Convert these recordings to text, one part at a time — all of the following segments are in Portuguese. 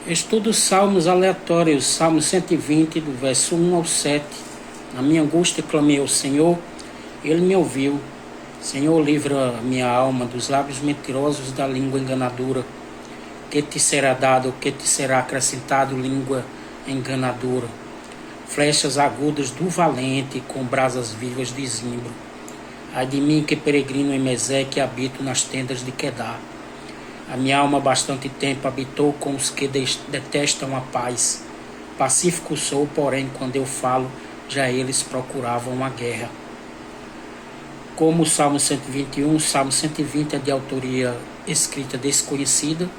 Estudo Salmos aleatórios, Salmo 120, do verso 1 ao 7. Na minha angústia clamei ao Senhor, Ele me ouviu. Senhor, livra a minha alma dos lábios mentirosos, da língua enganadora. Que te será dado, que te será acrescentado, língua enganadora? Flechas agudas do valente, com brasas vivas de zimbro. Ai de mim que peregrino em Meseque, habito nas tendas de Quedar. A minha alma bastante tempo habitou com os que detestam a paz. Pacífico sou, porém, quando eu falo, já eles procuravam a guerra. Como o Salmo 121, o Salmo 120 é de autoria escrita desconhecida,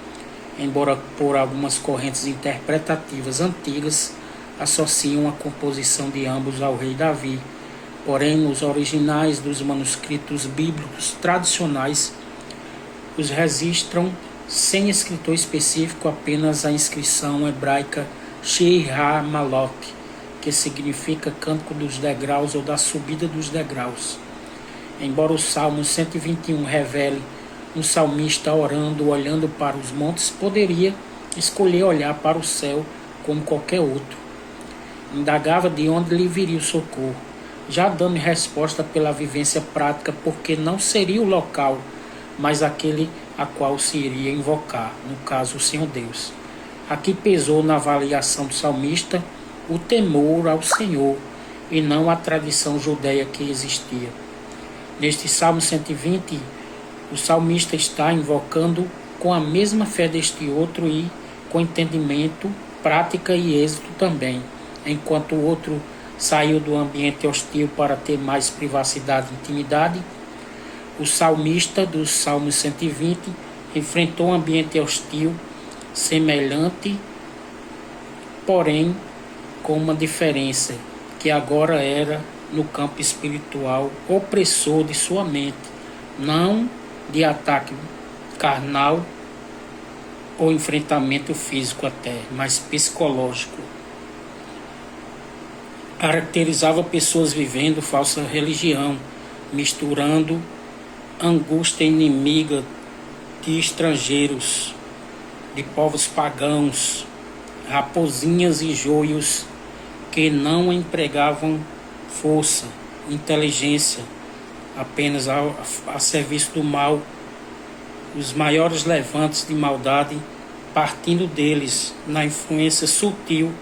embora por algumas correntes interpretativas antigas associam a composição de ambos ao rei Davi. Porém, nos originais dos manuscritos bíblicos tradicionais, os registram sem escritor específico, apenas a inscrição hebraica Shir HaMalot, que significa Cântico dos Degraus ou da Subida dos Degraus. Embora o Salmo 121 revele um salmista orando, olhando para os montes, poderia escolher olhar para o céu como qualquer outro. Indagava de onde lhe viria o socorro, já dando resposta pela vivência prática, porque não seria o local, mas aquele a qual se iria invocar, no caso o Senhor Deus. Aqui pesou na avaliação do salmista o temor ao Senhor e não a tradição judeia que existia. Neste Salmo 120, o salmista está invocando com a mesma fé deste outro e com entendimento, prática e êxito também, enquanto o outro saiu do ambiente hostil para ter mais privacidade e intimidade. O salmista do Salmo 120 enfrentou um ambiente hostil, semelhante, porém com uma diferença, que agora era no campo espiritual, opressor de sua mente, não de ataque carnal ou enfrentamento físico até, mas psicológico. Caracterizava pessoas vivendo falsa religião, misturando angústia inimiga de estrangeiros, de povos pagãos, raposinhas e joios que não empregavam força, inteligência, apenas a serviço do mal, os maiores levantes de maldade partindo deles na influência sutil,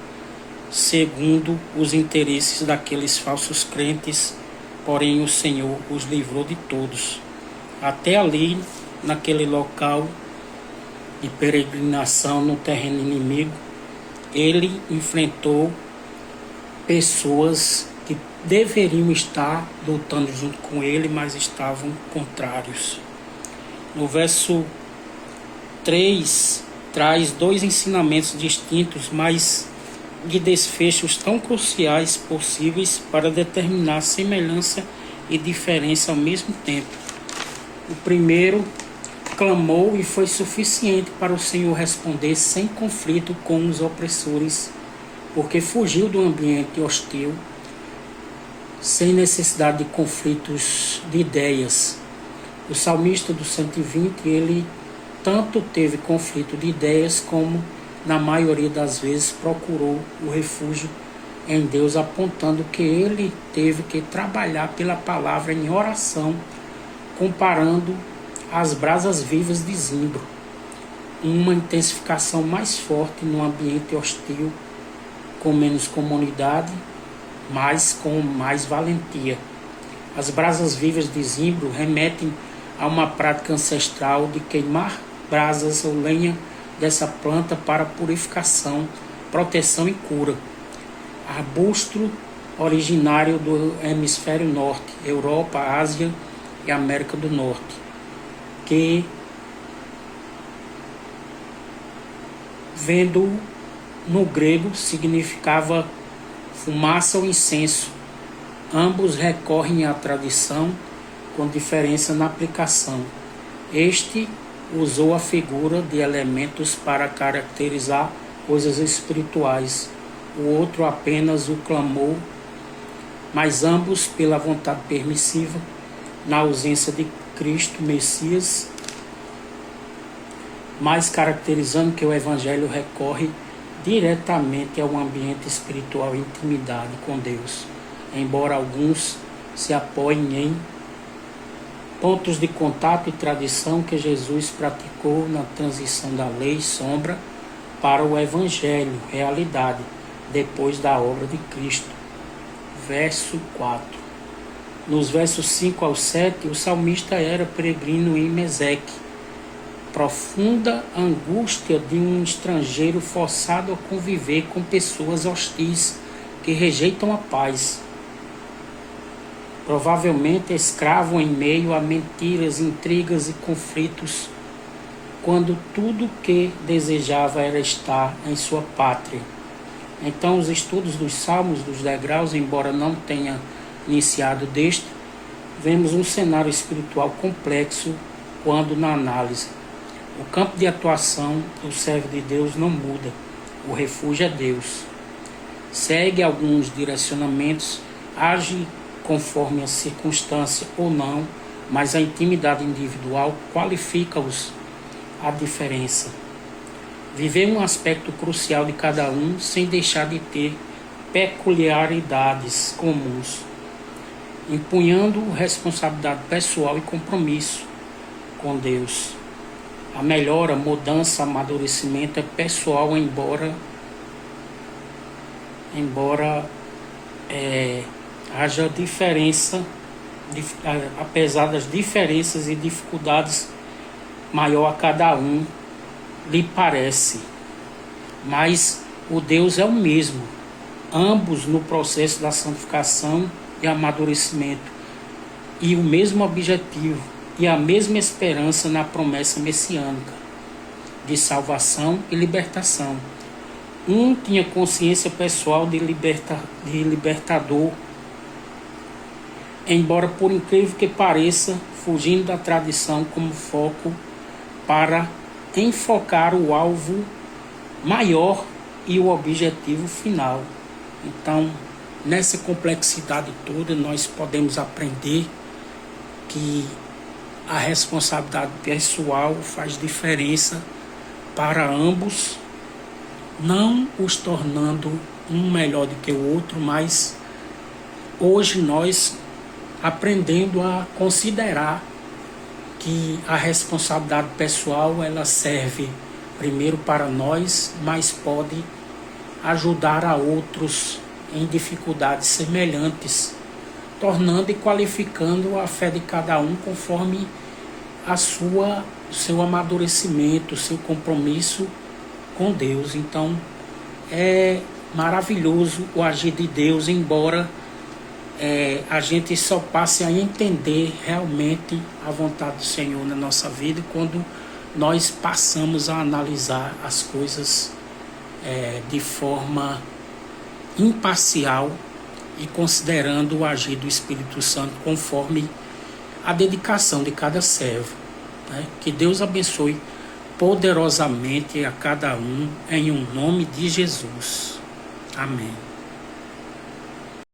segundo os interesses daqueles falsos crentes. Porém o Senhor os livrou de todos. Até ali, naquele local de peregrinação no terreno inimigo, ele enfrentou pessoas que deveriam estar lutando junto com ele, mas estavam contrários. No verso 3, traz dois ensinamentos distintos, mas de desfechos tão cruciais possíveis para determinar semelhança e diferença ao mesmo tempo. O primeiro clamou e foi suficiente para o Senhor responder sem conflito com os opressores, porque fugiu do ambiente hostil, sem necessidade de conflitos de ideias. O salmista do 120, ele tanto teve conflito de ideias como, na maioria das vezes, procurou o refúgio em Deus, apontando que ele teve que trabalhar pela palavra em oração, comparando as brasas vivas de zimbro, uma intensificação mais forte no ambiente hostil, com menos comunidade, mas com mais valentia. As brasas vivas de zimbro remetem a uma prática ancestral de queimar brasas ou lenha dessa planta para purificação, proteção e cura. Arbusto originário do hemisfério norte, Europa, Ásia e América do Norte, que, vendo no grego, significava fumaça ou incenso. Ambos recorrem à tradição, com diferença na aplicação. Este usou a figura de elementos para caracterizar coisas espirituais, o outro apenas o clamou, mas ambos pela vontade permissiva, na ausência de Cristo, Messias, mas caracterizando que o Evangelho recorre diretamente ao ambiente espiritual e intimidade com Deus, embora alguns se apoiem em pontos de contato e tradição que Jesus praticou na transição da lei sombra para o Evangelho, realidade, depois da obra de Cristo. Verso 4. Nos versos 5 ao 7, o salmista era peregrino em Meseque, profunda angústia de um estrangeiro forçado a conviver com pessoas hostis que rejeitam a paz. Provavelmente escravo em meio a mentiras, intrigas e conflitos, quando tudo o que desejava era estar em sua pátria. Então, os estudos dos Salmos dos degraus, embora não tenha iniciado deste, vemos um cenário espiritual complexo quando na análise. O campo de atuação do servo de Deus não muda, o refúgio é Deus. Segue alguns direcionamentos, age conforme a circunstância ou não, mas a intimidade individual qualifica-os a diferença. Viver um aspecto crucial de cada um sem deixar de ter peculiaridades comuns, empunhando responsabilidade pessoal e compromisso com Deus. A melhora, mudança, amadurecimento é pessoal, embora haja diferença, apesar das diferenças e dificuldades maior a cada um lhe parece, mas o Deus é o mesmo, ambos no processo da santificação e amadurecimento, e o mesmo objetivo e a mesma esperança na promessa messiânica de salvação e libertação. Um tinha consciência pessoal de libertador, embora por incrível que pareça, fugindo da tradição como foco para enfocar o alvo maior e o objetivo final. Então, nessa complexidade toda, nós podemos aprender que a responsabilidade pessoal faz diferença para ambos, não os tornando um melhor do que o outro, mas hoje nós aprendendo a considerar que a responsabilidade pessoal ela serve primeiro para nós, mas pode ajudar a outros em dificuldades semelhantes, tornando e qualificando a fé de cada um conforme seu amadurecimento, seu compromisso com Deus. Então é maravilhoso o agir de Deus, embora a gente só passe a entender realmente a vontade do Senhor na nossa vida quando nós passamos a analisar as coisas de forma imparcial e considerando o agir do Espírito Santo conforme a dedicação de cada servo. Que Deus abençoe poderosamente a cada um em um nome de Jesus. Amém.